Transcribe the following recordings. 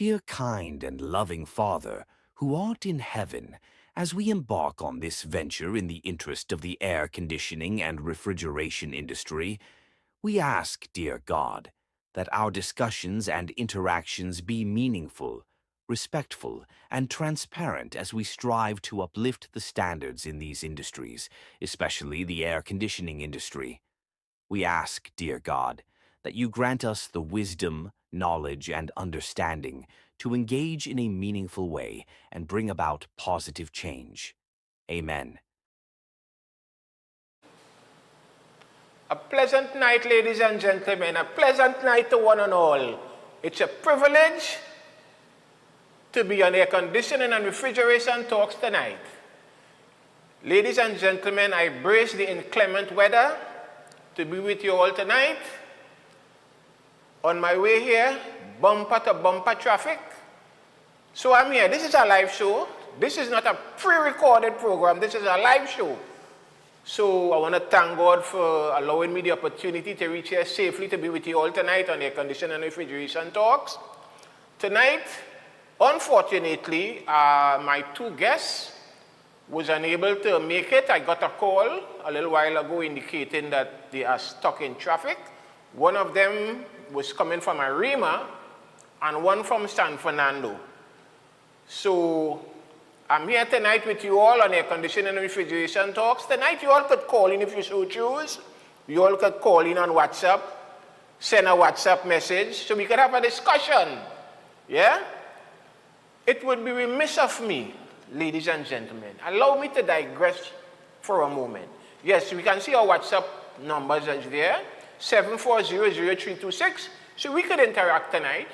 Dear kind and loving Father, who art in heaven, as we embark on this venture in the interest of the air conditioning and refrigeration industry, we ask, dear God, that our discussions and interactions be meaningful, respectful, and transparent as we strive to uplift the standards in these industries, especially the air conditioning industry. We ask, dear God, that you grant us the wisdom, knowledge, and understanding to engage in a meaningful way and bring about positive change. Amen. A pleasant night, ladies and gentlemen, a pleasant night to one and all. It's a privilege to be on Air Conditioning and Refrigeration Talks tonight. Ladies and gentlemen, I brace the inclement weather to be with you all tonight. On my way here, bumper to bumper traffic. So I'm here. This is a live show. This is not a pre-recorded program. This is a live show. So I want to thank God for allowing me the opportunity to reach here safely to be with you all tonight on Air Conditioning and Refrigeration Talks. Tonight, unfortunately, my two guests was unable to make it. I got a call a little while ago indicating that they are stuck in traffic. One of them was coming from Arima and one from San Fernando. So I'm here tonight with you all on Air Conditioning and Refrigeration Talks. Tonight you all could call in if you so choose. You all could call in on WhatsApp, send a WhatsApp message so we could have a discussion. Yeah? It would be remiss of me, ladies and gentlemen. Allow me to digress for a moment. Yes, we can see our WhatsApp numbers as there, 7400326, so we could interact tonight.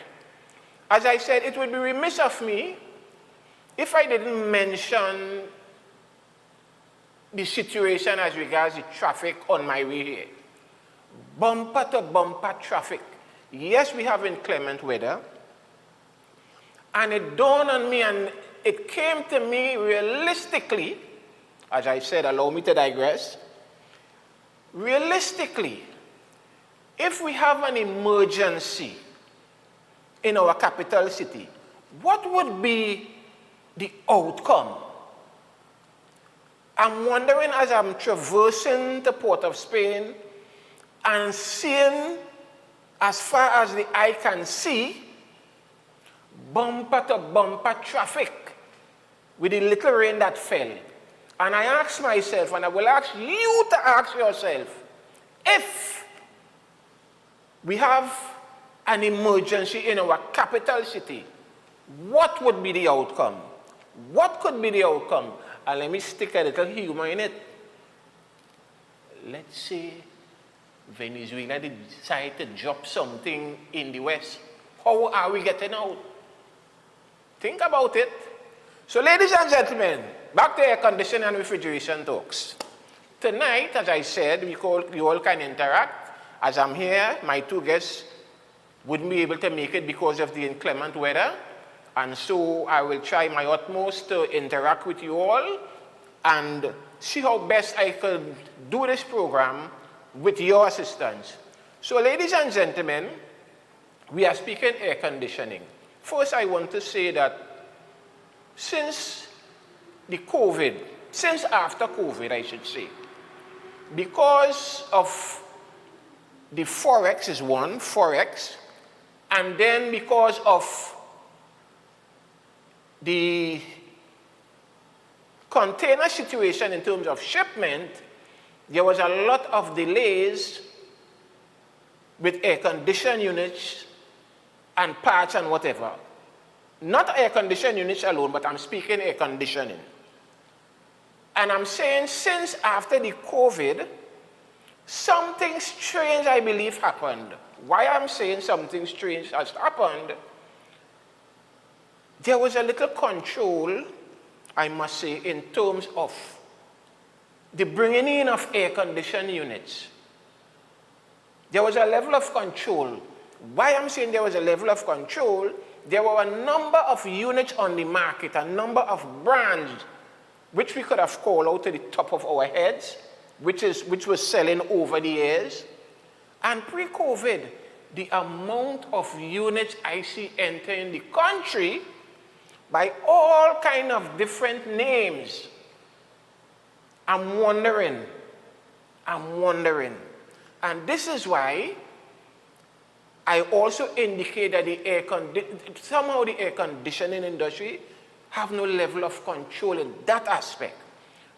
As I said, it would be remiss of me if I didn't mention the situation as regards the traffic on my way here. Bumper to bumper traffic. Yes, we have inclement weather. And it dawned on me and it came to me realistically, as I said, allow me to digress. Realistically, if we have an emergency in our capital city, what would be the outcome? I'm wondering as I'm traversing the port of Spain and seeing as far as the eye can see, bumper to bumper traffic with the little rain that fell. And I asked myself, and I will ask you to ask yourself, if we have an emergency in our capital city, what would be the outcome? What could be the outcome? And let me stick a little humor in it. Let's say Venezuela decide to drop something in the West. How are we getting out? Think about it. So ladies and gentlemen, back to Air Conditioning and Refrigeration Talks. Tonight, as I said, you all can interact. As I'm here, my two guests wouldn't be able to make it because of the inclement weather. And so I will try my utmost to interact with you all and see how best I could do this program with your assistance. So ladies and gentlemen, we are speaking air conditioning. First, I want to say that since after COVID, I should say, because of the Forex is one, Forex, and then because of the container situation in terms of shipment, there was a lot of delays with air conditioning units and parts and whatever. Not air conditioning units alone, but I'm speaking air conditioning. And I'm saying since after the COVID, something strange, I believe, happened. Why I'm saying something strange has happened, there was a little control, I must say, in terms of the bringing in of air conditioning units. There was a level of control. Why I'm saying there was a level of control, there were a number of units on the market, a number of brands, which we could have called out to the top of our heads, which was selling over the years. And pre-COVID, the amount of units I see entering the country by all kind of different names. I'm wondering. And this is why I also indicate that somehow the air conditioning industry have no level of control in that aspect.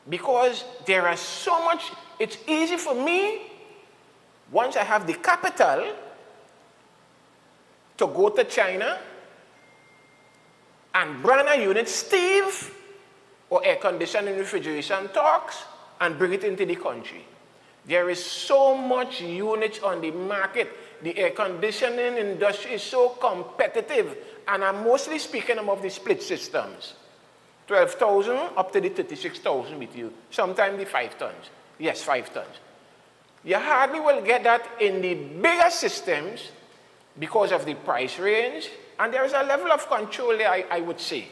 Because there are so much, it's easy for me, once I have the capital, to go to China and brand a unit, Steve, or air conditioning refrigeration talks, and bring it into the country. There is so much units on the market. The air conditioning industry is so competitive, and I'm mostly speaking about the split systems. 12,000 up to the 36,000 with you. Sometimes the 5 tons. Yes, 5 tons. You hardly will get that in the bigger systems because of the price range, and there is a level of control there, I would say.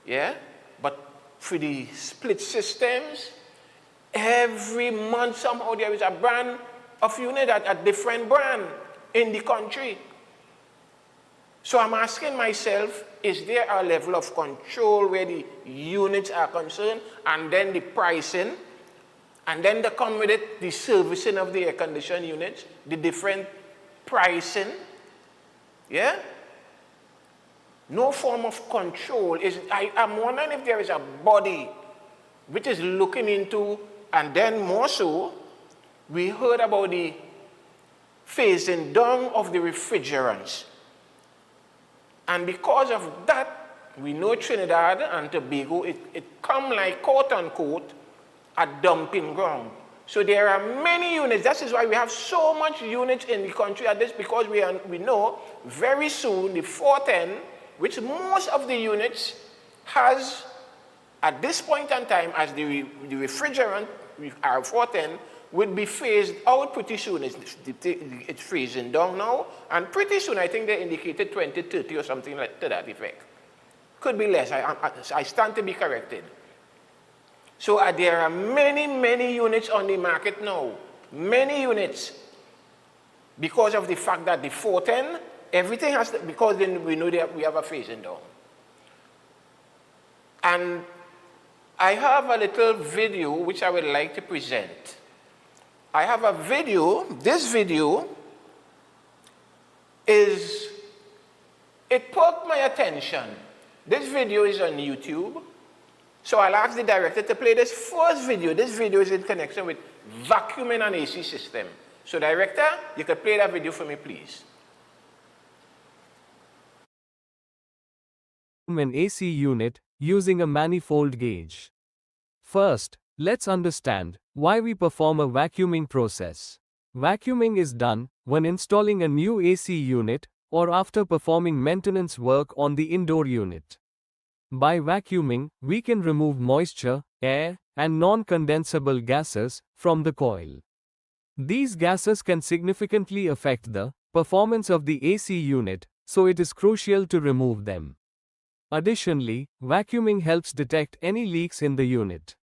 Yeah? But for the split systems, every month somehow there is a brand of unit, a different brand in the country. So I'm asking myself, is there a level of control where the units are concerned, and then the pricing, and then they come with it, the servicing of the air conditioned units, the different pricing, yeah? No form of control. I'm wondering if there is a body which is looking into, and then more so, we heard about the phasing down of the refrigerants. And because of that, we know Trinidad and Tobago, it come like, quote unquote, a dumping ground. So there are many units. That is why we have so much units in the country at this, because we know very soon the 410, which most of the units has, at this point in time, as the refrigerant, our 410, will be phased out pretty soon. It's phasing down now, and pretty soon, I think they indicated 2030 or something like to that effect. Could be less. I stand to be corrected. So there are many units on the market now. Many units. Because of the fact that the 410, everything has to, because then we know that we have a phasing down. And I have a little video which I would like to present. I have a video. This video it perked my attention. This video is on YouTube. So I'll ask the director to play this first video. This video is in connection with vacuuming an AC system. So director, you can play that video for me, please. An AC unit using a manifold gauge. First, let's understand why we perform a vacuuming process. Vacuuming is done when installing a new AC unit or after performing maintenance work on the indoor unit. By vacuuming, we can remove moisture, air, and non-condensable gases from the coil. These gases can significantly affect the performance of the AC unit, so it is crucial to remove them. Additionally, vacuuming helps detect any leaks in the unit.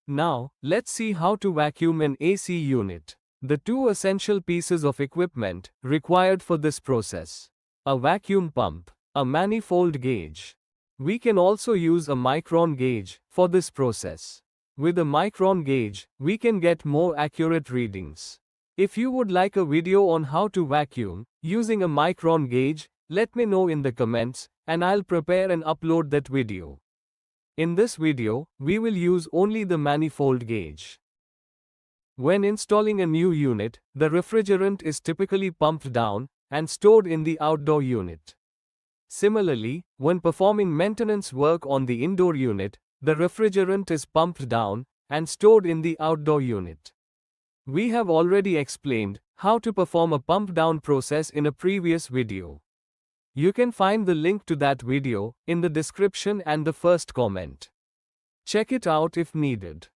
Now, let's see how to vacuum an AC unit. The two essential pieces of equipment required for this process: a vacuum pump, a manifold gauge. We can also use a micron gauge for this process. With a micron gauge, we can get more accurate readings. If you would like a video on how to vacuum using a micron gauge, let me know in the comments, and I'll prepare and upload that video. In this video, we will use only the manifold gauge. When installing a new unit, the refrigerant is typically pumped down and stored in the outdoor unit. Similarly, when performing maintenance work on the indoor unit, the refrigerant is pumped down and stored in the outdoor unit. We have already explained how to perform a pump down process in a previous video. You can find the link to that video in the description and the first comment. Check it out if needed.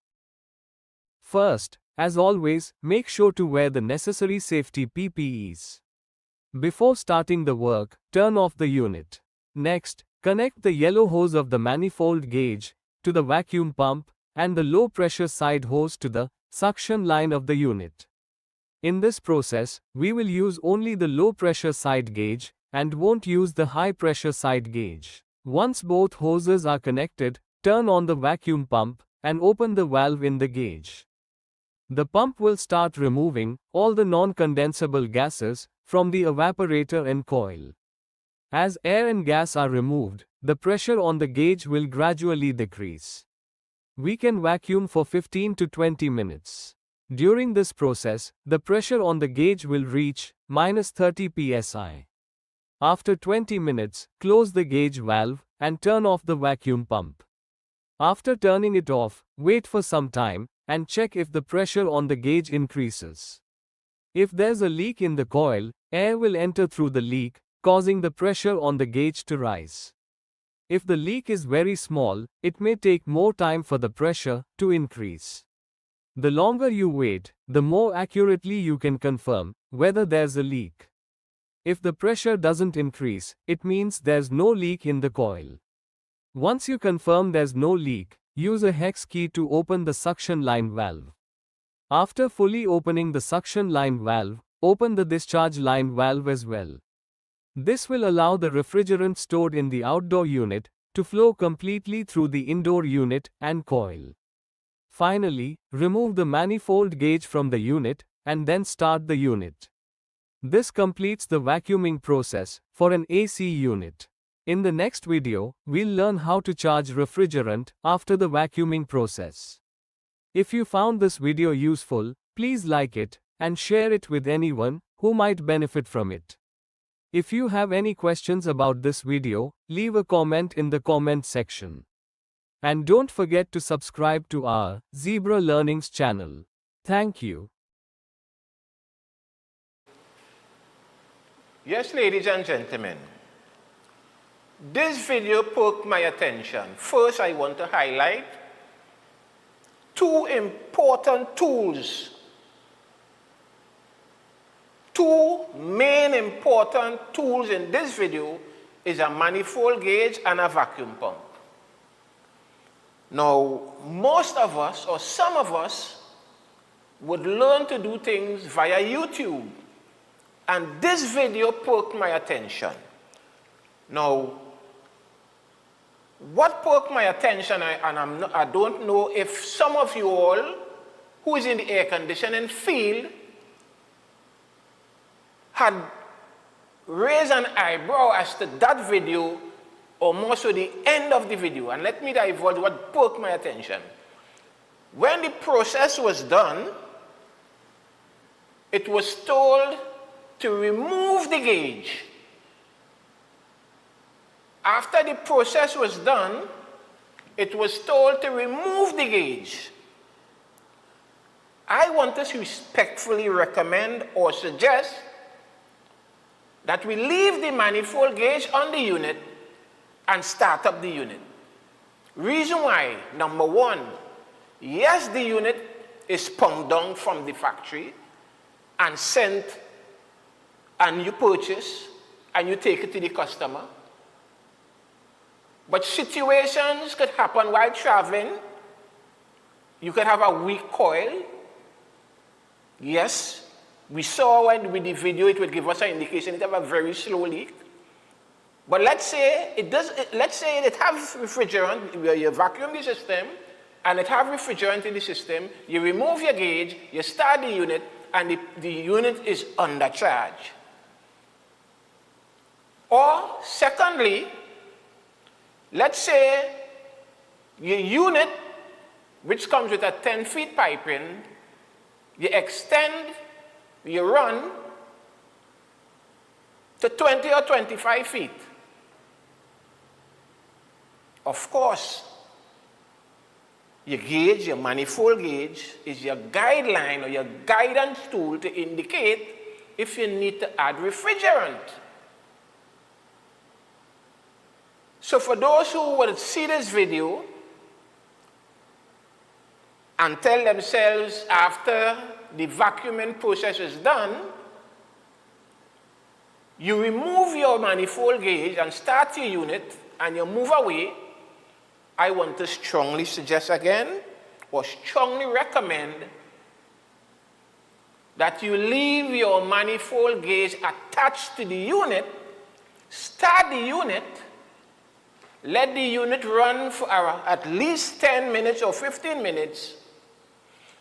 First, as always, make sure to wear the necessary safety PPEs. Before starting the work, turn off the unit. Next, connect the yellow hose of the manifold gauge to the vacuum pump and the low pressure side hose to the suction line of the unit. In this process, we will use only the low pressure side gauge and won't use the high pressure side gauge. Once both hoses are connected, turn on the vacuum pump and open the valve in the gauge. The pump will start removing all the non-condensable gases from the evaporator and coil. As air and gas are removed, the pressure on the gauge will gradually decrease. We can vacuum for 15 to 20 minutes. During this process, the pressure on the gauge will reach -30 psi. After 20 minutes, close the gauge valve and turn off the vacuum pump. After turning it off, wait for some time and check if the pressure on the gauge increases. If there's a leak in the coil, air will enter through the leak, causing the pressure on the gauge to rise. If the leak is very small, it may take more time for the pressure to increase. The longer you wait, the more accurately you can confirm whether there's a leak. If the pressure doesn't increase, it means there's no leak in the coil. Once you confirm there's no leak, use a hex key to open the suction line valve. After fully opening the suction line valve, open the discharge line valve as well. This will allow the refrigerant stored in the outdoor unit to flow completely through the indoor unit and coil. Finally, remove the manifold gauge from the unit and then start the unit. This completes the vacuuming process for an AC unit. In the next video, we'll learn how to charge refrigerant after the vacuuming process. If you found this video useful, please like it and share it with anyone who might benefit from it. If you have any questions about this video, leave a comment in the comment section. And don't forget to subscribe to our Zebra Learnings channel. Thank you. Yes, ladies and gentlemen, this video perked my attention. First, I want to highlight two important tools. Two main important tools in this video is a manifold gauge and a vacuum pump. Now, most of us, or some of us, would learn to do things via YouTube. And this video perked my attention. Now, what perked my attention, I don't know if some of you all who is in the air conditioning field had raised an eyebrow as to that video, or more so the end of the video. And let me divulge what perked my attention. When the process was done, it was told to remove the gauge. After the process was done, it was told to remove the gauge. I want to respectfully recommend or suggest that we leave the manifold gauge on the unit and start up the unit. Reason why: number one, yes, the unit is pumped down from the factory and sent, and you purchase and you take it to the customer. But situations could happen while traveling. You could have a weak coil. Yes, we saw with the video it would give us an indication it have a very slow leak. But let's say it has refrigerant, you vacuum the system, and it has refrigerant in the system, you remove your gauge, you start the unit, and the unit is under charge. Or secondly, let's say your unit, which comes with a 10 feet piping, you extend, you run to 20 or 25 feet. Of course, your gauge, your manifold gauge, is your guideline or your guidance tool to indicate if you need to add refrigerant. So for those who will see this video and tell themselves after the vacuuming process is done, you remove your manifold gauge and start your unit and you move away, I want to strongly suggest again, or strongly recommend, that you leave your manifold gauge attached to the unit, start the unit, let the unit run for at least 10 minutes or 15 minutes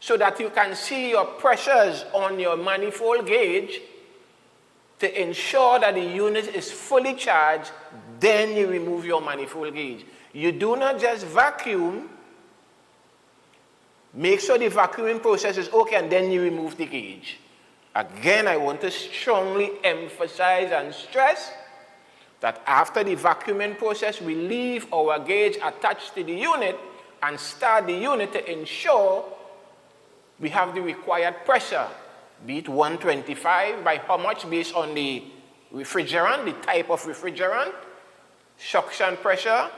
so that you can see your pressures on your manifold gauge to ensure that the unit is fully charged. Then you remove your manifold gauge. You do not just vacuum. Make sure the vacuuming process is okay, and then you remove the gauge. Again, I want to strongly emphasize and stress that after the vacuuming process, we leave our gauge attached to the unit and start the unit to ensure we have the required pressure, be it 125 by how much based on the refrigerant, the type of refrigerant, suction pressure,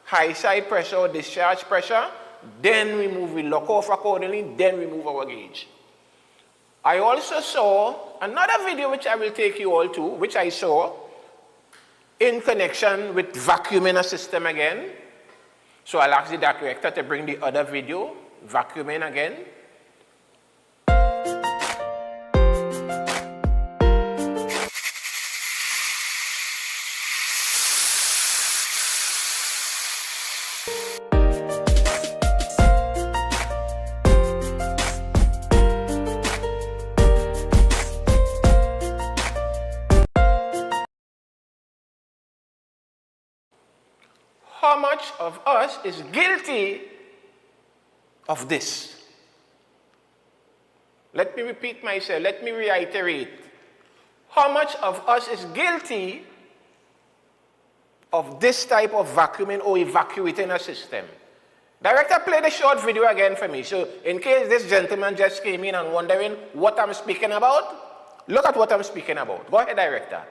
high side pressure or discharge pressure. Then we lock off accordingly, then remove our gauge. I also saw another video which I will take you all to, which I saw in connection with vacuuming a system again. So I'll ask the director to bring the other video, vacuuming again. How much of us is guilty of this? Let me repeat myself, let me reiterate. How much of us is guilty of this type of vacuuming or evacuating a system? Director, play the short video again for me. So in case this gentleman just came in and wondering what I'm speaking about, look at what I'm speaking about. Go ahead, Director.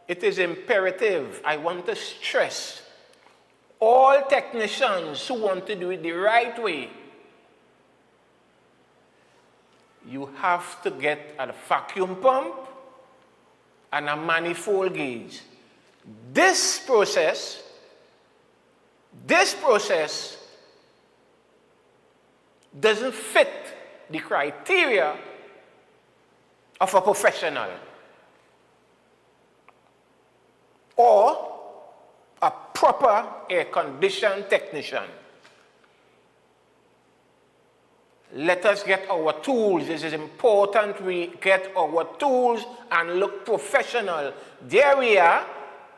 It is imperative, I want to stress, all technicians who want to do it the right way, you have to get a vacuum pump and a manifold gauge. This process doesn't fit the criteria of a professional or a proper air-conditioned technician. Let us get our tools. This is important. We get our tools and look professional. There we are,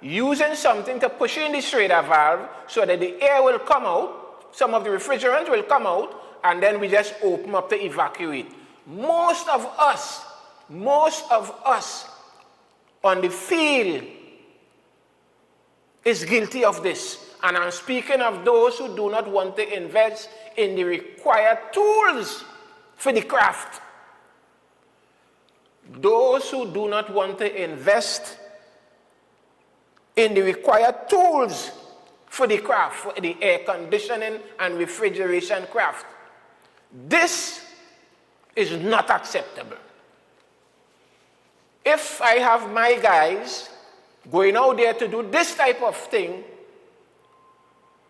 using something to push in the Schrader valve so that the air will come out, some of the refrigerant will come out, and then we just open up to evacuate. Most of us on the field is guilty of this. And I'm speaking of those who do not want to invest in the required tools for the craft. Those who do not want to invest in the required tools for the craft, for the air conditioning and refrigeration craft. This is not acceptable. If I have my guys going out there to do this type of thing,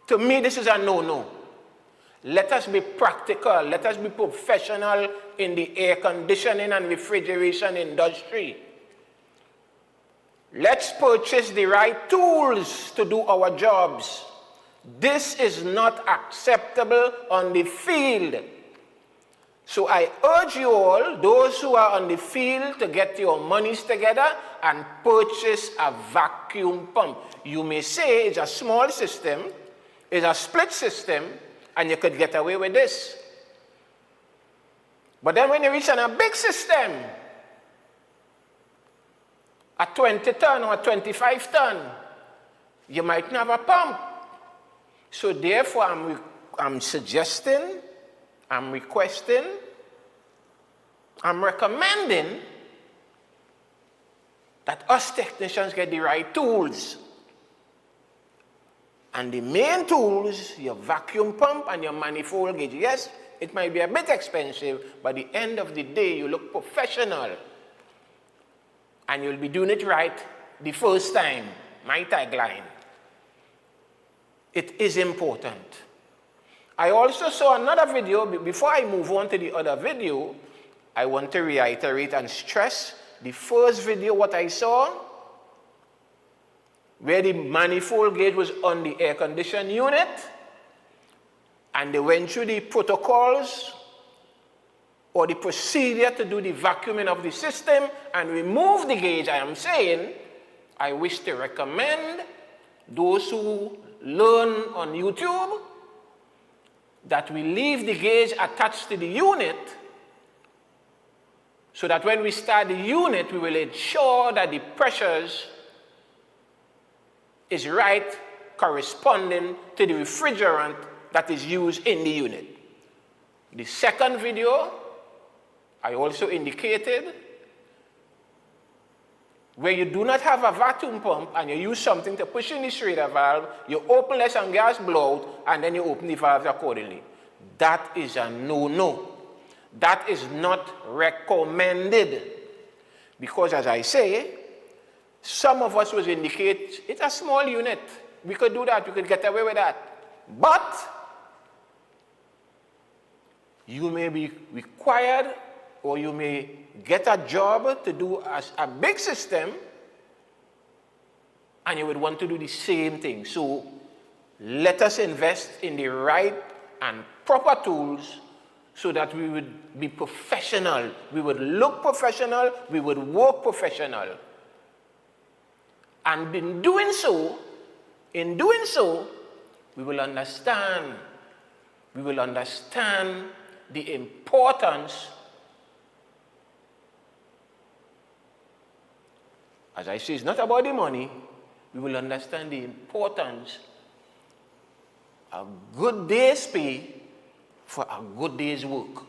to me this is a no-no. Let us be practical. Let us be professional in the air conditioning and refrigeration industry. Let's purchase the right tools to do our jobs. This is not acceptable on the field. So I urge you all, those who are on the field, to get your monies together and purchase a vacuum pump. You may say it's a small system, it's a split system, and you could get away with this. But then when you reach on a big system, a 20-ton or a 25-ton, you might not have a pump. So therefore, I'm suggesting, I'm requesting, I'm recommending that us technicians get the right tools. And the main tools, your vacuum pump and your manifold gauge. Yes, it might be a bit expensive, but at the end of the day, you look professional. And you'll be doing it right the first time. My tagline. It is important. I also saw another video. Before I move on to the other video, I want to reiterate and stress the first video, what I saw, where the manifold gauge was on the air condition unit, and they went through the protocols or the procedure to do the vacuuming of the system and remove the gauge. I am saying, I wish to recommend those who learn on YouTube that we leave the gauge attached to the unit so that when we start the unit, we will ensure that the pressures is right, corresponding to the refrigerant that is used in the unit. The second video, I also indicated, where you do not have a vacuum pump and you use something to push in the Schrader valve, you open less and gas blow out, and then you open the valves accordingly. That is a no-no. That is not recommended. Because as I say, some of us will indicate it's a small unit. We could do that, we could get away with that. But you may be required or you may get a job to do a big system and you would want to do the same thing. So let us invest in the right and proper tools so that we would be professional. We would look professional, we would work professional. And in doing so, we will understand the importance, as I say, it's not about the money, we will understand the importance of a good day's pay for a good day's work.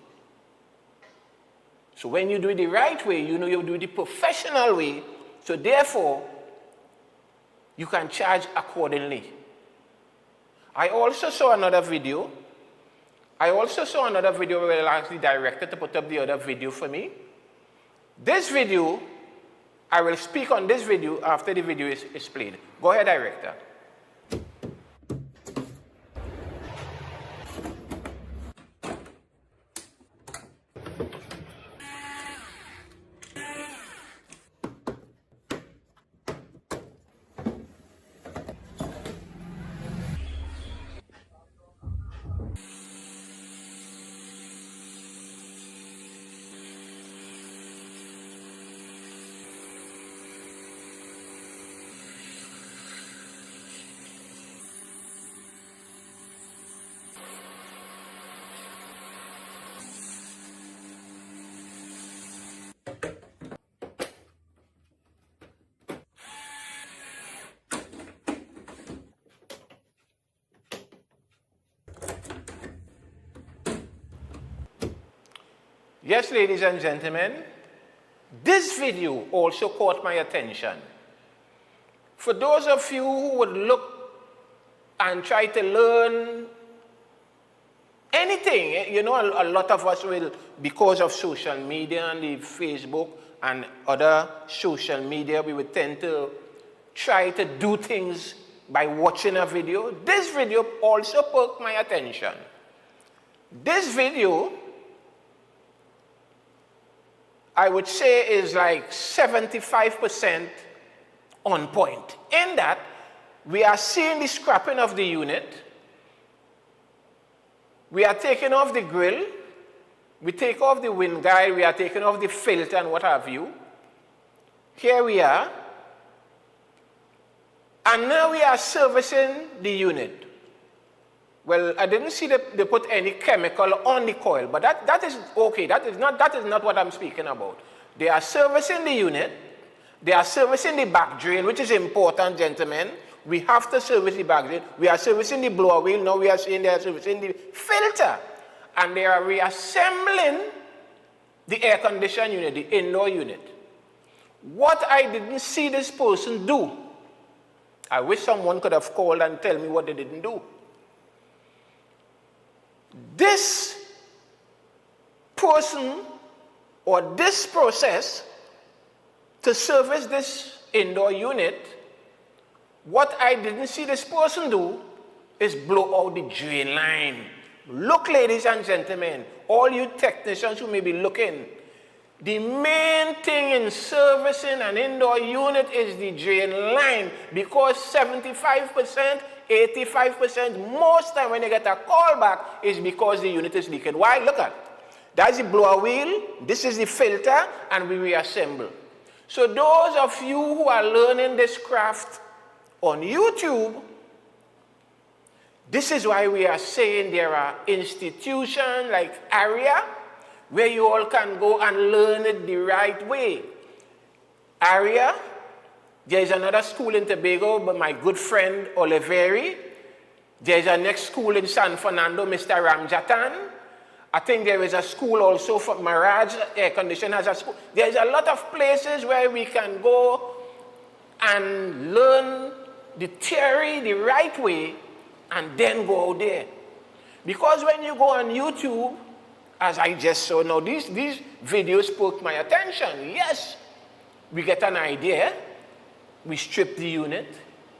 So when you do it the right way, you know you do it the professional way, so therefore, you can charge accordingly. I also saw another video where I asked the director to put up the other video for me. This video, I will speak on this video after the video is played. Go ahead, director. Yes, ladies and gentlemen, this video also caught my attention. For those of you who would look and try to learn anything, you know, a lot of us will, because of social media and the Facebook and other social media, we would tend to try to do things by watching a video. This video also perked my attention. This video, I would say, is like 75% on point. In that, we are seeing the scrapping of the unit. We are taking off the grill. We take off the wind guide. We are taking off the filter and what have you. Here we are. And now we are servicing the unit. Well, I didn't see they put any chemical on the coil, but that is okay. That is not what I'm speaking about. They are servicing the unit. They are servicing the back drain, which is important, gentlemen. We have to service the back drain. We are servicing the blower wheel. Now we are saying they are servicing the filter. And they are reassembling the air condition unit, the indoor unit. What I didn't see this person do, I wish someone could have called and tell me what they didn't do. This person or this process to service this indoor unit, what I didn't see this person do is blow out the drain line. Look, ladies and gentlemen, all you technicians who may be looking, the main thing in servicing an indoor unit is the drain line, because 75%, 85%, most time when you get a call back is because the unit is leaking. Why? Look at, that's the blower wheel, this is the filter, and we reassemble. So those of you who are learning this craft on YouTube, this is why we are saying there are institutions like ARIA where you all can go and learn it the right way. ARIA, there is another school in Tobago, but my good friend Oliveri. There is a next school in San Fernando, Mr. Ramjatan. I think there is a school also for Mirage Air Condition has a school. There is a lot of places where we can go and learn the theory the right way and then go out there. Because when you go on YouTube, as I just saw now, these videos spoke my attention. Yes, we get an idea, we strip the unit,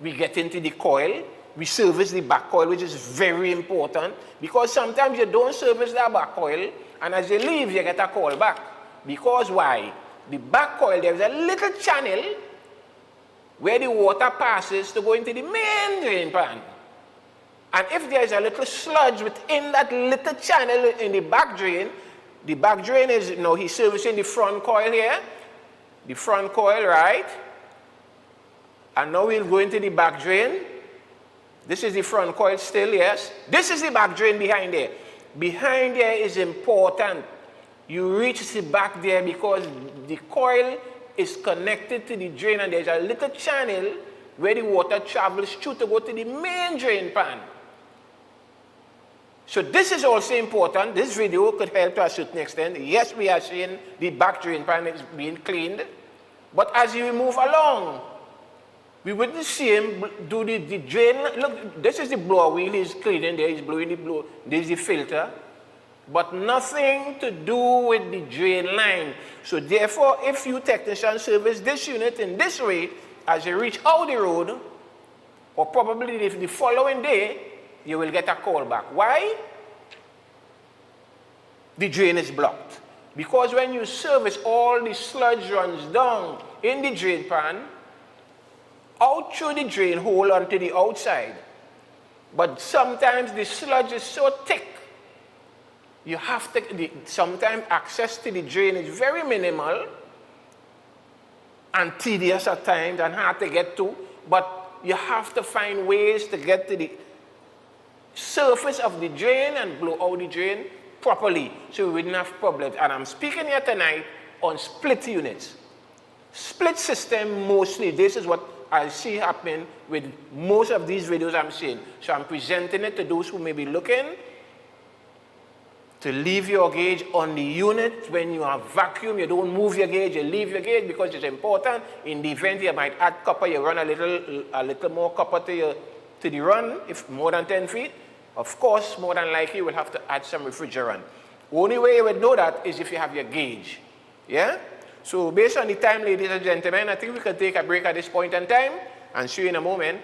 we get into the coil, we service the back coil, which is very important, because sometimes you don't service that back coil, and as you leave, you get a call back. Because why? The back coil, there's a little channel where the water passes to go into the main drain pan. And if there's a little sludge within that little channel in the back drain is, you know, he's servicing the front coil here, the front coil, right? And now we'll go into the back drain. This is the front coil still, yes. This is the back drain behind there. Behind there is important. You reach the back there because the coil is connected to the drain, and there's a little channel where the water travels through to go to the main drain pan. So this is also important. This video could help to a certain extent. Yes, we are seeing the back drain pan is being cleaned. But as you move along, we wouldn't see him do the drain. Look, this is the blower wheel. He's cleaning there. He's blowing the blower. This is the filter. But nothing to do with the drain line. So therefore, if you technicians service this unit in this way, as you reach out the road, or probably the following day, you will get a call back. Why? The drain is blocked. Because when you service, all the sludge runs down in the drain pan, out through the drain hole onto the outside. But sometimes the sludge is so thick, you have to, sometimes access to the drain is very minimal and tedious at times and hard to get to, but you have to find ways to get to the surface of the drain and blow out the drain properly so we wouldn't have problems. And I'm speaking here tonight on split units. Split system mostly, this is what I see happening with most of these videos I'm seeing. So I'm presenting it to those who may be looking to leave your gauge on the unit. When you have vacuum, you don't move your gauge, you leave your gauge because it's important. In the event you might add copper, you run a little more copper to the run, if more than 10 feet. Of course, more than likely you will have to add some refrigerant. Only way you would know that is if you have your gauge. Yeah? So based on the time, ladies and gentlemen, I think we can take a break at this point in time and see you in a moment.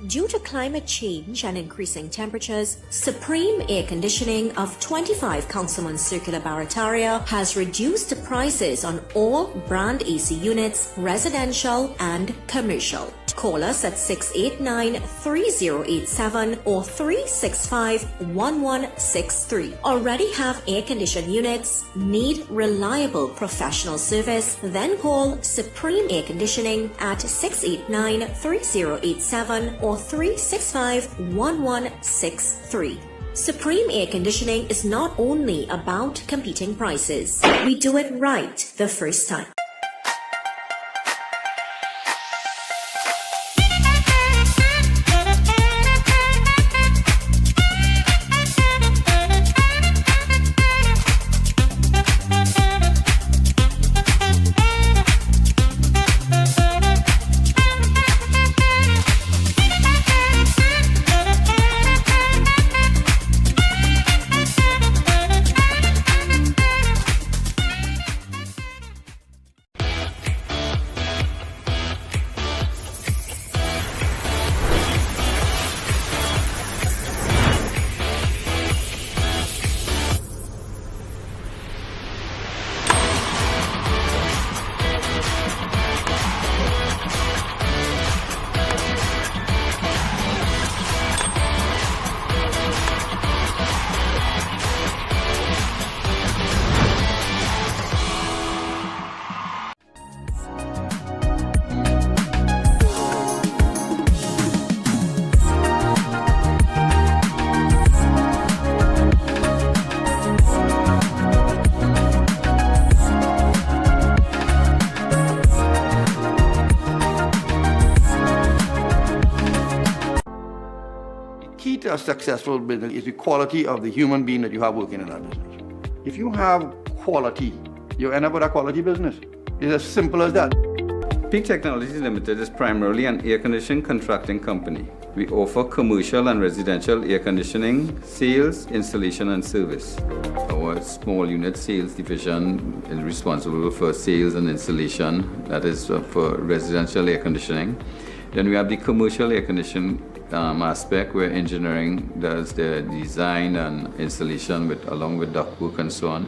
Due to climate change and increasing temperatures, Supreme Air Conditioning of 25 Councilman Circular Barataria has reduced the prices on all brand AC units, residential and commercial. Call us at 689-3087 or 365-1163. Already have air-conditioned units? Need reliable professional service? Then call Supreme Air Conditioning at 689-3087 or 365-1163. Supreme Air Conditioning is not only about competing prices. We do it right the first time. Key to a successful business is the quality of the human being that you have working in that business. If you have quality, you end up with a quality business. It's as simple as that. Peak Technologies Limited is primarily an air conditioning contracting company. We offer commercial and residential air conditioning, sales, installation and service. Our small unit sales division is responsible for sales and installation, that is for residential air conditioning. Then we have the commercial air conditioning aspect where engineering does the design and installation along with ductwork and so on.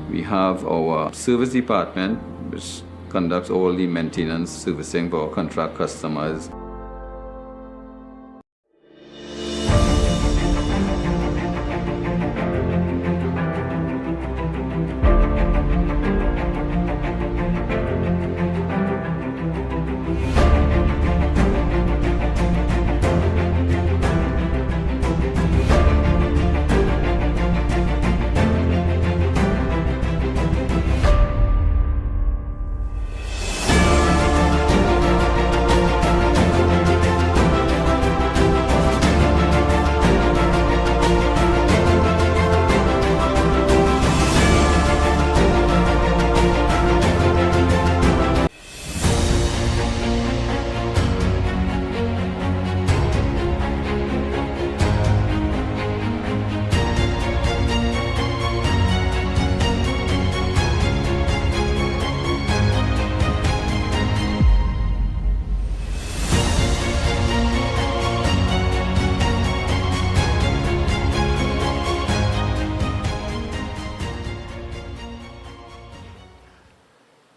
We have our service department which conducts all the maintenance servicing for our contract customers.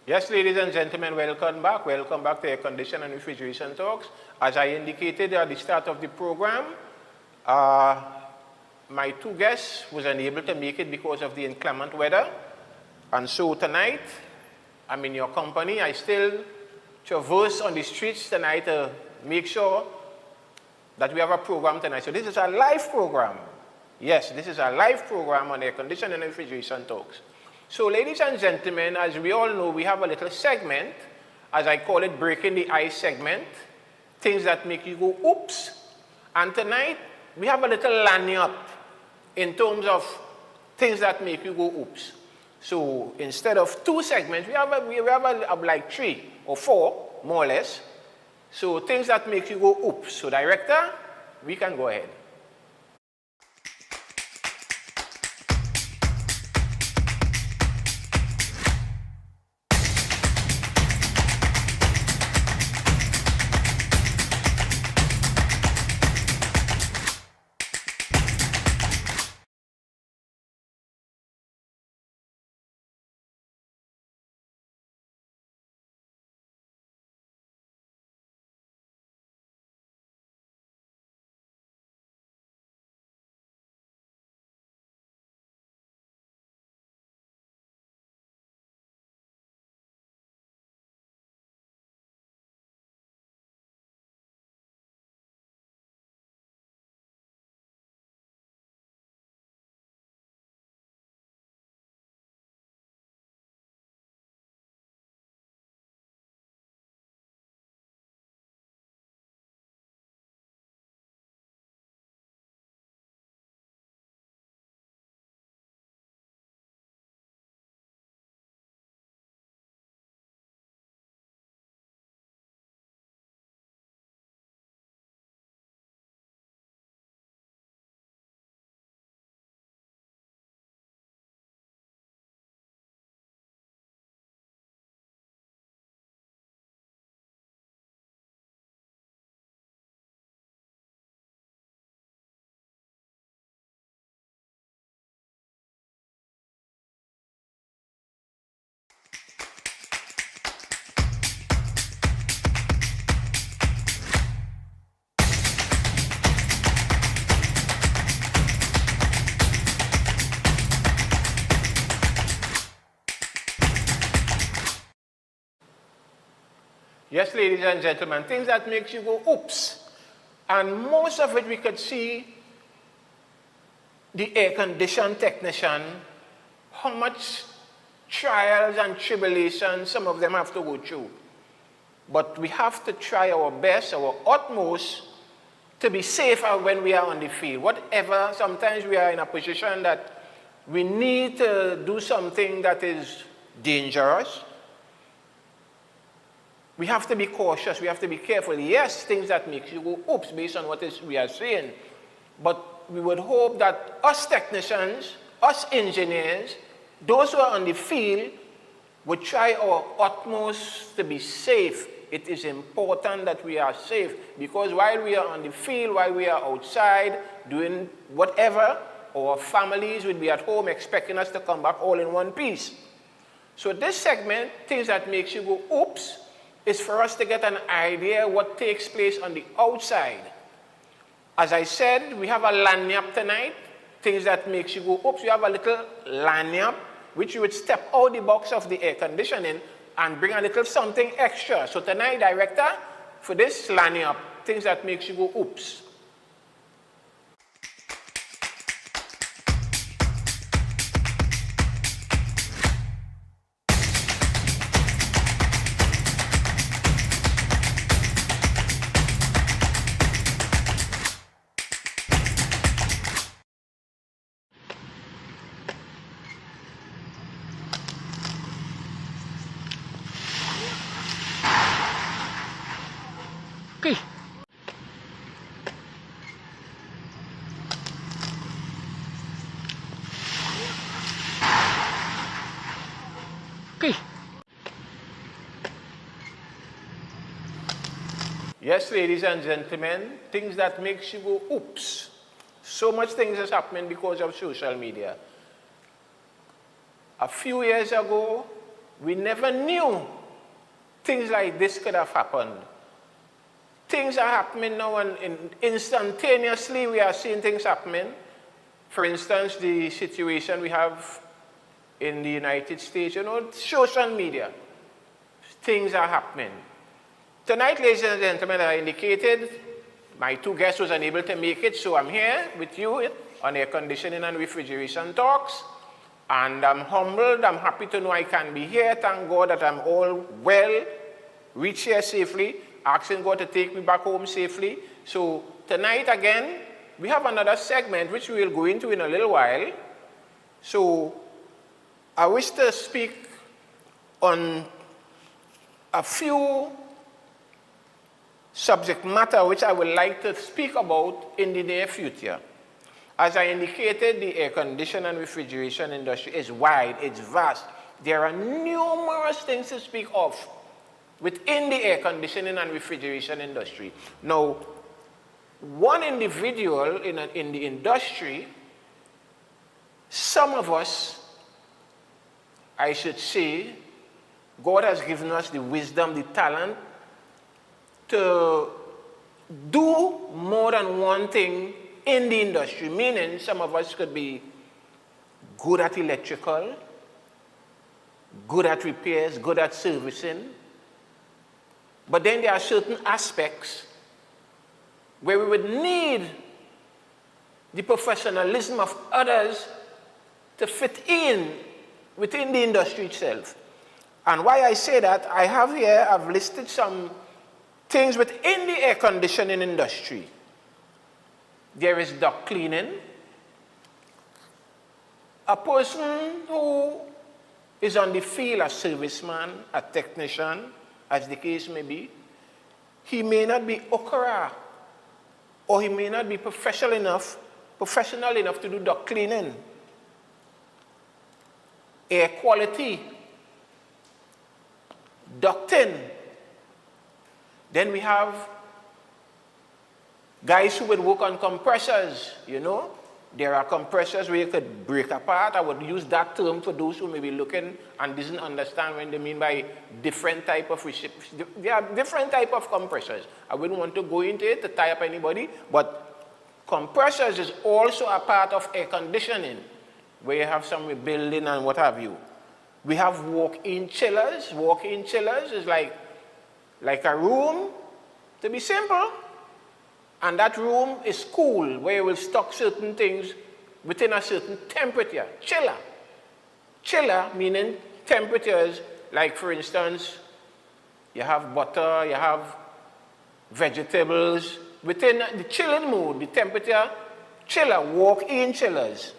Yes, ladies and gentlemen, welcome back. Welcome back to Air Condition and Refrigeration Talks. As I indicated at the start of the program, my two guests was unable to make it because of the inclement weather. And so tonight, I'm in your company. I still traverse on the streets tonight to make sure that we have a program tonight. So this is a live program. Yes, this is a live program on Air Condition and Refrigeration Talks. So ladies and gentlemen, as we all know, we have a little segment, as I call it, Breaking the Ice segment, things that make you go, oops. And tonight, we have a little lanyard in terms of things that make you go, oops. So instead of two segments, we have like 3 or 4, more or less. So things that make you go, oops. So director, we can go ahead. Yes, ladies and gentlemen, things that makes you go, oops. And most of it we could see the air condition technician, how much trials and tribulations some of them have to go through. But we have to try our best, our utmost, to be safer when we are on the field. Whatever, sometimes we are in a position that we need to do something that is dangerous. We have to be cautious, we have to be careful. Yes, things that make you go, oops, based on what we are saying. But we would hope that us technicians, us engineers, those who are on the field, would try our utmost to be safe. It is important that we are safe, because while we are on the field, while we are outside doing whatever, our families would be at home expecting us to come back all in one piece. So this segment, things that makes you go, oops, is for us to get an idea what takes place on the outside. As I said, we have a lanyard tonight, things that makes you go, oops. We have a little lanyard, which you would step out the box of the air conditioning and bring a little something extra. So tonight, director, for this lanyard, things that makes you go, oops. Okay. Okay. Yes, ladies and gentlemen, things that makes you go, oops. So much things is happening because of social media. A few years ago, we never knew things like this could have happened. Things are happening now, and instantaneously we are seeing things happening. For instance, the situation we have in the United States, social media. Things are happening. Tonight, ladies and gentlemen, I indicated my two guests was unable to make it, so I'm here with you on Air Conditioning and Refrigeration Talks. And I'm humbled, I'm happy to know I can be here. Thank God that I'm all well, reach here safely, asking God to take me back home safely. So tonight again, we have another segment which we will go into in a little while. So I wish to speak on a few subject matter which I would like to speak about in the near future. As I indicated, the air conditioning and refrigeration industry is wide, it's vast. There are numerous things to speak of within the air conditioning and refrigeration industry. Now, one individual in the industry, some of us, I should say, God has given us the wisdom, the talent to do more than one thing in the industry, meaning some of us could be good at electrical, good at repairs, good at servicing. But then there are certain aspects where we would need the professionalism of others to fit in within the industry itself. And why I say that, I have here, I've listed some things within the air conditioning industry. There is duct cleaning. A person who is on the field, a serviceman, a technician, as the case may be, he may not be okra, or he may not be professional enough to do duct cleaning. Air quality, ducting. Then we have guys who would work on compressors, There are compressors where you could break apart. I would use that term for those who may be looking and doesn't understand what they mean by different type of there are different type of compressors. I wouldn't want to go into it to tie up anybody, but compressors is also a part of air conditioning, where you have some rebuilding and what have you. We have walk-in chillers. Walk-in chillers is like like a room to be simple, and that room is cool, where you will stock certain things within a certain temperature. Chiller. Chiller meaning temperatures, like for instance, you have butter, you have vegetables. Within the chilling mood, the temperature, chiller, walk-in chillers.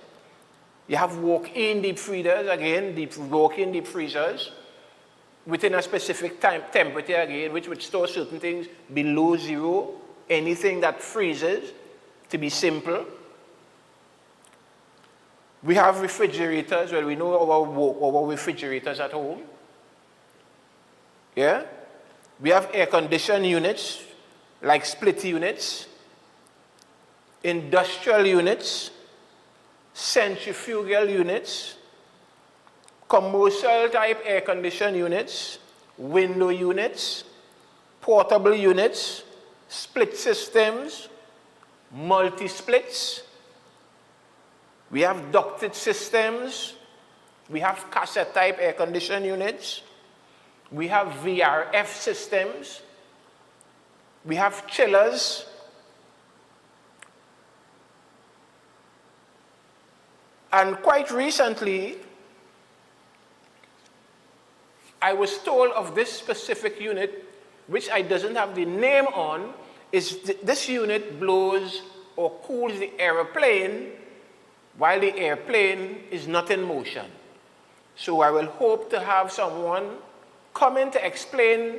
You have walk-in deep freezers, again, walk-in deep freezers, within a specific temperature, again, which would store certain things below zero, anything that freezes, to be simple. We have refrigerators. Well, we know our refrigerators at home. Yeah? We have air-conditioned units, like split units, industrial units, centrifugal units, commercial type air-conditioned units, window units, portable units, split systems, multi-splits. We have ducted systems. We have cassette type air-conditioned units. We have VRF systems. We have chillers. And quite recently, I was told of this specific unit, which I doesn't have the name on, is this unit blows or cools the airplane while the airplane is not in motion. So I will hope to have someone come in to explain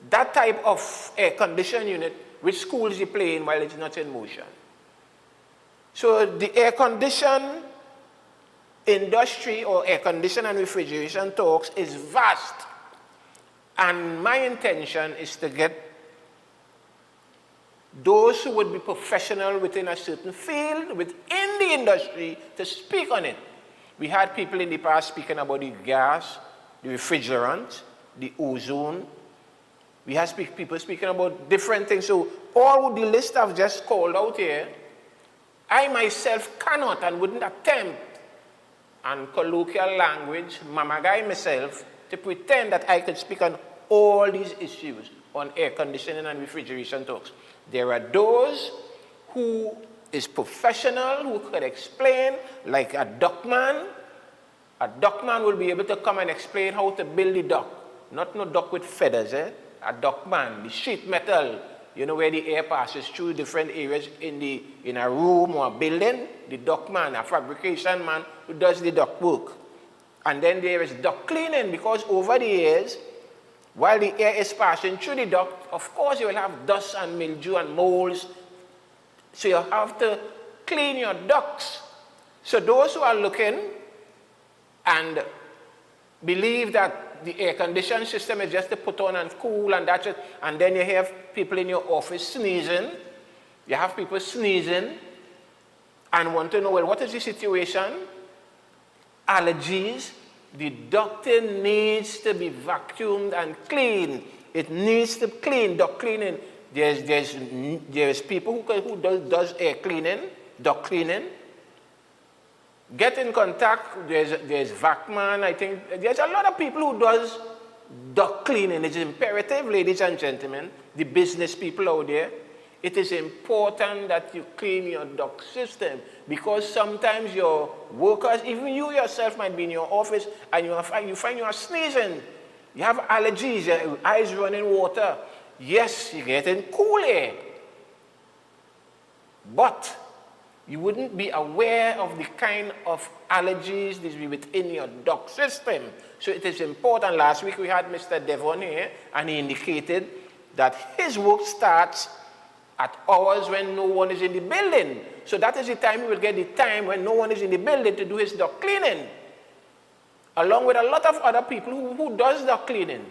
that type of air-conditioned unit which cools the plane while it's not in motion. So the air-conditioned industry, or air-condition and refrigeration talks, is vast. And my intention is to get those who would be professional within a certain field, within the industry, to speak on it. We had people in the past speaking about the gas, the refrigerant, the ozone. We have people speaking about different things. So all the list I've just called out here, I myself cannot and wouldn't attempt, and colloquial language, mama guy myself, to pretend that I could speak on all these issues on air conditioning and refrigeration talks. There are those who is professional, who could explain, like a ductman. A ductman will be able to come and explain how to build the duct. Not no duct with feathers, eh? A ductman, the sheet metal, you know, where the air passes through different areas in a room or a building. The ductman, a fabrication man who does the duct work. And then there is duct cleaning, because over the years, while the air is passing through the duct, of course you will have dust and mildew and molds. So you have to clean your ducts. So those who are looking and believe that the air conditioning system is just to put on and cool and that's it, and then you have people in your office sneezing, you have people sneezing and want to know, well, what is the situation? Allergies. The ducting needs to be vacuumed and cleaned. It needs to clean, duct cleaning. There's people who does air cleaning, duct cleaning. Get in contact. There's Vacman. I think there's a lot of people who does duct cleaning. It's imperative, ladies and gentlemen, the business people out there. It is important that you clean your duct system, because sometimes your workers, even you yourself, might be in your office and you find you are sneezing. You have allergies, your eyes running water. Yes, you're getting cool air. But you wouldn't be aware of the kind of allergies that will be within your duct system. So it is important. Last week we had Mr. Devon here, and he indicated that his work starts at hours when no one is in the building. So that is the time he will get the time when no one is in the building to do his duct cleaning, along with a lot of other people who does duct cleaning.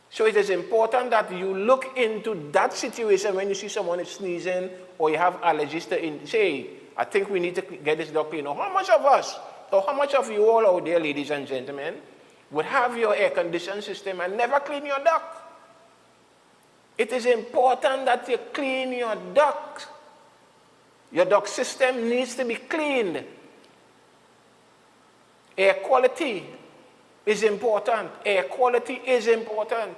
So it is important that you look into that situation when you see someone is sneezing or you have allergies to say, I think we need to get this duct cleaned. How much of us, or how much of you all out there, ladies and gentlemen, would have your air conditioning system and never clean your duct? It is important that you clean your duct. Your duct system needs to be cleaned. Air quality is important. Air quality is important.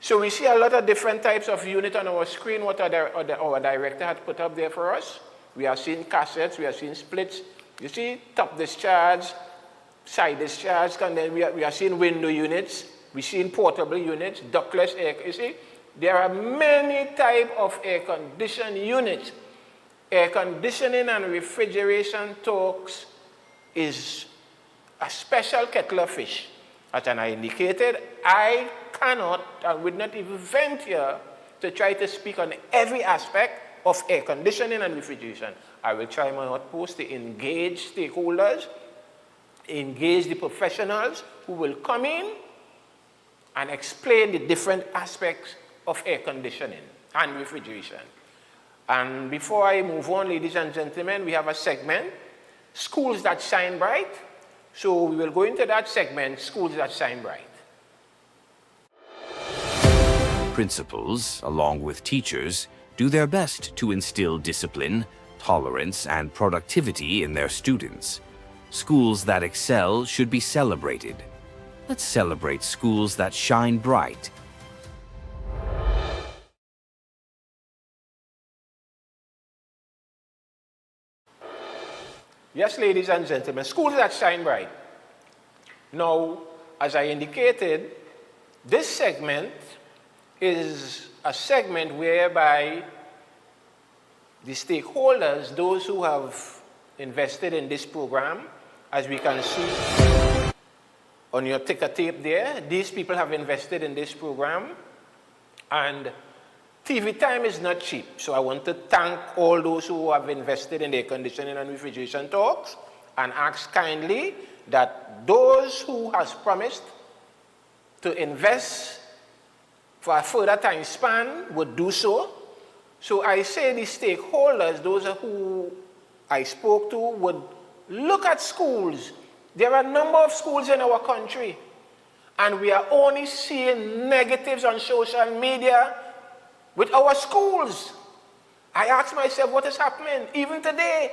So we see a lot of different types of unit on our screen, what our director had put up there for us. We are seeing cassettes, we are seeing splits. You see top discharge, side discharge, and then we are seeing window units, we're seeing portable units, ductless air. You see, there are many types of air conditioned units. Air conditioning and refrigeration talks is a special kettle of fish. As I indicated, I cannot and would not even venture to try to speak on every aspect of air conditioning and refrigeration. I will try my utmost to engage stakeholders, engage the professionals who will come in and explain the different aspects of air conditioning and refrigeration. And before I move on, ladies and gentlemen, we have a segment, Schools That Shine Bright. So we will go into that segment, Schools That Shine Bright. Principals, along with teachers, do their best to instill discipline, tolerance, and productivity in their students. Schools that excel should be celebrated. Let's celebrate schools that shine bright. Yes, ladies and gentlemen, schools that shine bright. Now, as I indicated, this segment is a segment whereby the stakeholders, those who have invested in this program, as we can see on your ticker tape there, these people have invested in this program, and TV time is not cheap. So I want to thank all those who have invested in air conditioning and refrigeration talks, and ask kindly that those who has promised to invest for a further time span would do so. So I say the stakeholders, those who I spoke to, would look at schools. There are a number of schools in our country, and we are only seeing negatives on social media with our schools. I ask myself, what is happening even today?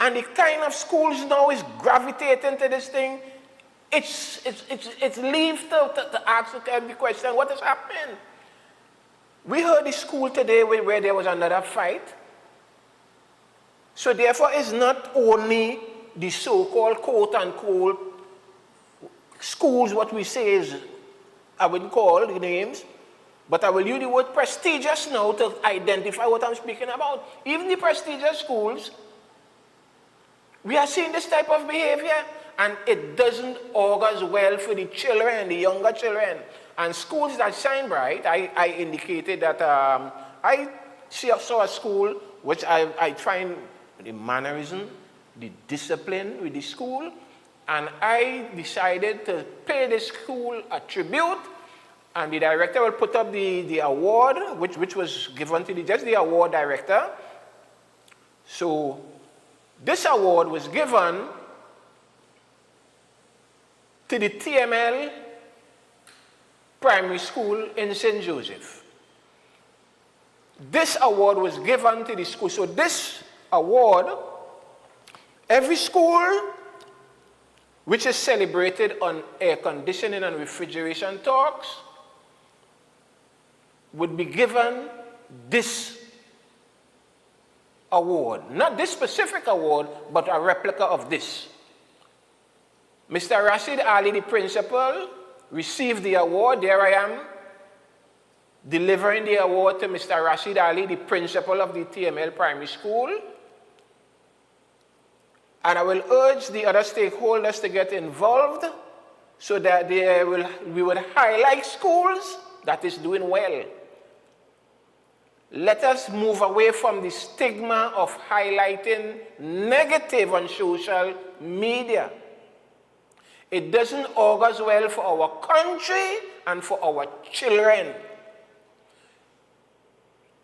And the kind of schools now is gravitating to this thing. It's leave to ask the question, what is happening? We heard the school today where there was another fight. So therefore, it's not only the so-called quote-unquote schools, what we say is, I wouldn't call the names, but I will use the word prestigious now to identify what I'm speaking about. Even the prestigious schools, we are seeing this type of behavior, and it doesn't augur well for the children, the younger children. And schools that shine bright, I indicated that I saw a school which I find the mannerism, the discipline with the school, and I decided to pay the school a tribute. And the director will put up the award, which was given to just the award director. So this award was given to the TML primary school in St. Joseph. This award was given to the school. So this award, every school which is celebrated on air conditioning and refrigeration talks would be given this award. Not this specific award, but a replica of this. Mr. Rashid Ali, the principal, received the award. There I am, delivering the award to Mr. Rashid Ali, the principal of the TML primary school. And I will urge the other stakeholders to get involved so that we would highlight schools that is doing well. Let us move away from the stigma of highlighting negative on social media. It doesn't augur well for our country and for our children.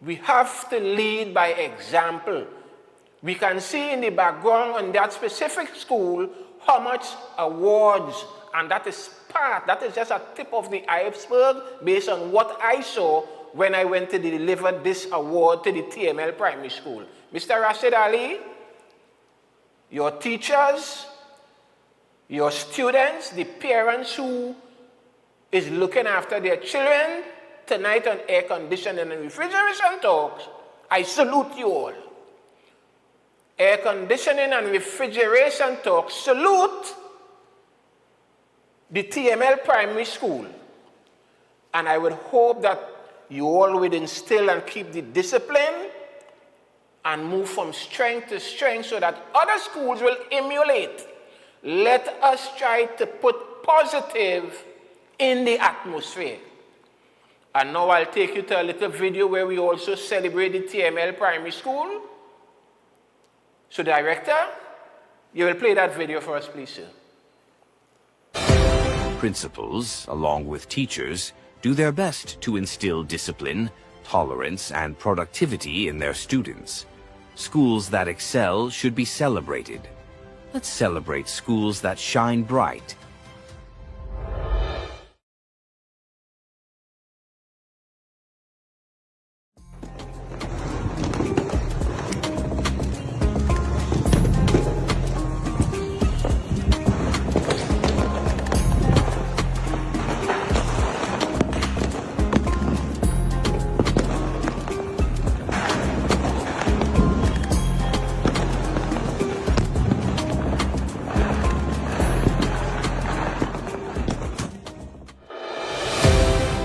We have to lead by example. We can see in the background on that specific school how much awards, and that is just a tip of the iceberg based on what I saw when I went to deliver this award to the TML primary school. Mr. Rashid Ali, your teachers, your students, the parents who is looking after their children tonight on Air Conditioning and Refrigeration Talks, I salute you all. Air Conditioning and Refrigeration Talks salute the TML Primary School. And I would hope that you all would instill and keep the discipline and move from strength to strength so that other schools will emulate. Let us try to put positive in the atmosphere. And now I'll take you to a little video where we also celebrate the TML Primary School. So director, you will play that video for us, please, sir. Principals, along with teachers, do their best to instill discipline, tolerance, and productivity in their students. Schools that excel should be celebrated. Let's celebrate schools that shine bright.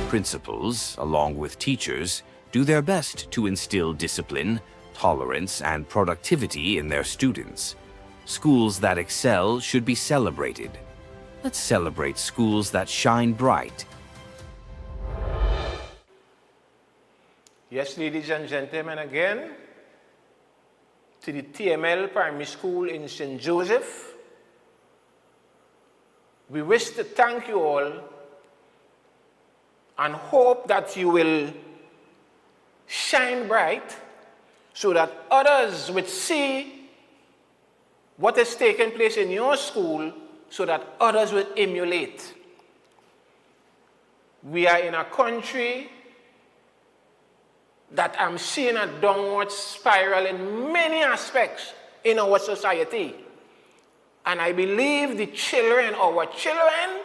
Principals, along with teachers, do their best to instill discipline, tolerance, and productivity in their students. Schools that excel should be celebrated. Let's celebrate schools that shine bright. Yes, ladies and gentlemen, again, to the TML Primary School in St. Joseph, we wish to thank you all and hope that you will shine bright so that others would see what is taking place in your school so that others will emulate. We are in a country that I'm seeing a downward spiral in many aspects in our society. And I believe the children, our children,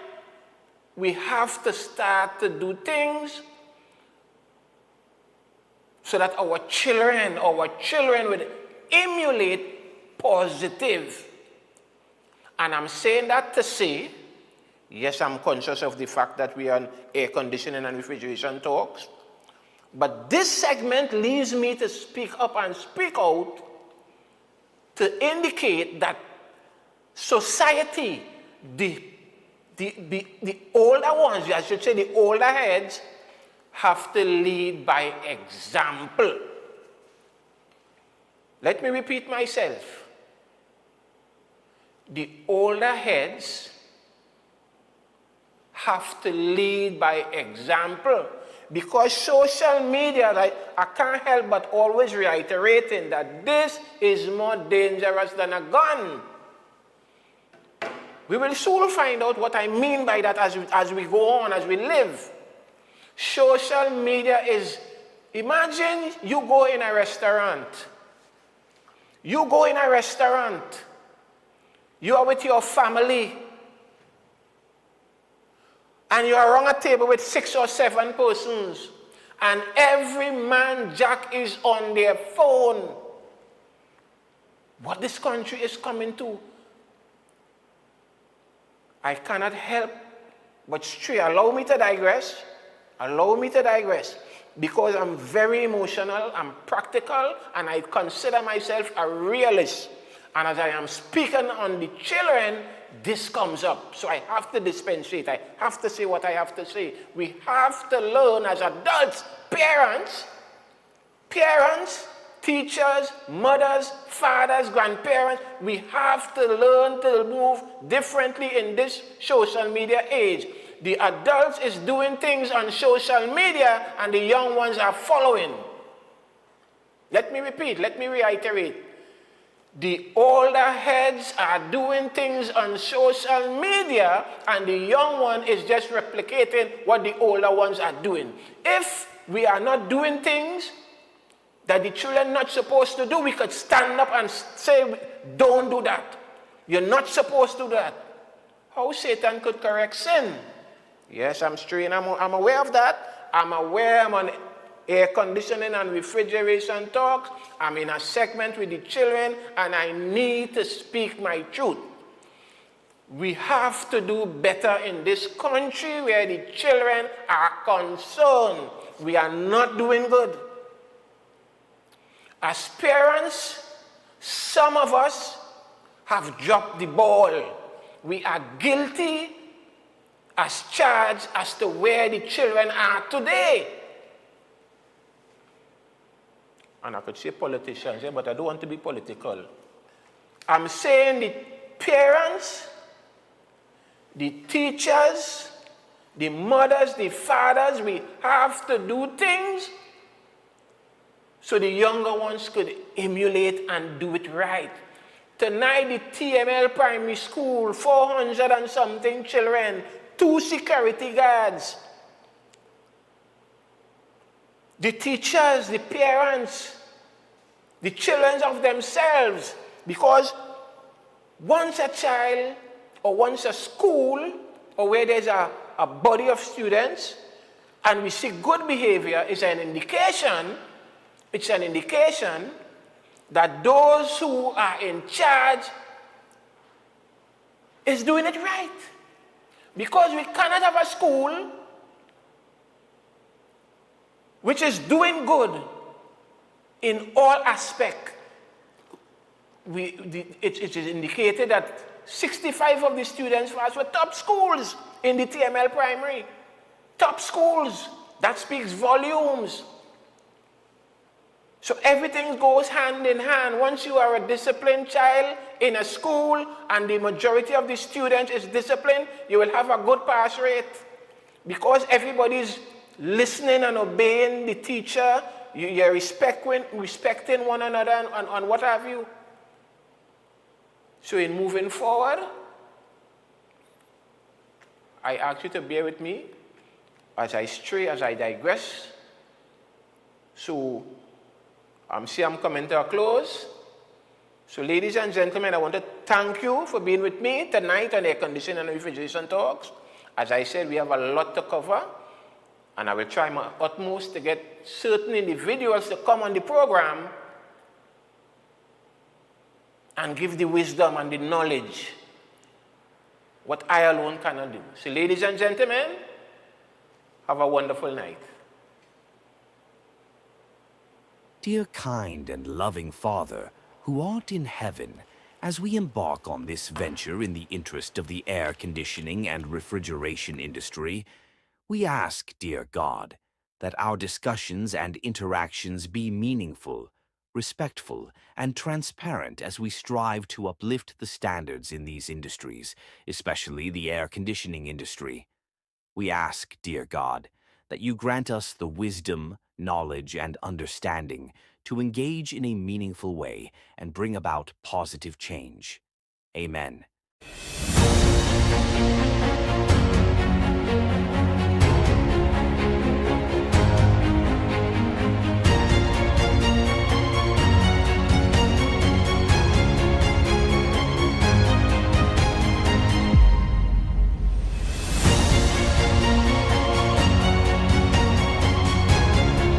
we have to start to do things so that our children will emulate positive. And I'm saying that to say, yes, I'm conscious of the fact that we are on Air Conditioning and Refrigeration Talks, but this segment leaves me to speak up and speak out to indicate that society, the older ones, I should say the older heads, have to lead by example. Let me repeat myself. The older heads have to lead by example, because social media, I can't help but always reiterating that this is more dangerous than a gun. We will soon find out what I mean by that as we go on, as we live. Social media is, imagine you go in a restaurant. You go in a restaurant. You are with your family. And you are around a table with 6 or 7 persons. And every man jack is on their phone. What this country is coming to, I cannot help but stray. Allow me to digress. Allow me to digress. Because I'm very emotional, I'm practical, and I consider myself a realist. And as I am speaking on the children, this comes up. So I have to dispensate. I have to say what I have to say. We have to learn as adults, parents, teachers, mothers, fathers, grandparents, we have to learn to move differently in this social media age. The adults is doing things on social media and the young ones are following. Let me repeat, let me reiterate. The older heads are doing things on social media and the young one is just replicating what the older ones are doing. If we are not doing things that the children are not supposed to do, we could stand up and say don't do that. You're not supposed to do that. How Satan could correct sin? Yes, I'm straying. I'm aware of that. I'm aware I'm on air conditioning and refrigeration talks. I'm in a segment with the children, and I need to speak my truth. We have to do better in this country where the children are concerned. We are not doing good. As parents, some of us have dropped the ball. We are guilty as charged as to where the children are today. And I could say politicians here, but I don't want to be political. I'm saying the parents, the teachers, the mothers, the fathers, we have to do things so the younger ones could emulate and do it right. Tonight, the TML primary school, 400 and something children, 2 security guards. The teachers, the parents, the children of themselves. Because once a child or once a school or where there's a body of students and we see good behavior, it's an indication that those who are in charge is doing it right. Because we cannot have a school which is doing good in all aspects. It is indicated that 65 of the students were top schools in the TML primary. Top schools. That speaks volumes. So everything goes hand in hand. Once you are a disciplined child in a school and the majority of the students is disciplined, you will have a good pass rate. Because everybody's listening and obeying the teacher, you're respecting one another and what have you. So in moving forward, I ask you to bear with me as I stray, as I digress. So I'm coming to a close. So ladies and gentlemen, I want to thank you for being with me tonight on Air Conditioning and Refrigeration Talks. As I said, we have a lot to cover, and I will try my utmost to get certain individuals to come on the program and give the wisdom and the knowledge what I alone cannot do. So ladies and gentlemen, have a wonderful night. Dear kind and loving Father, who art in heaven, as we embark on this venture in the interest of the air conditioning and refrigeration industry, we ask, dear God, that our discussions and interactions be meaningful, respectful, and transparent as we strive to uplift the standards in these industries, especially the air conditioning industry. We ask, dear God, that you grant us the wisdom, knowledge, and understanding to engage in a meaningful way and bring about positive change. Amen.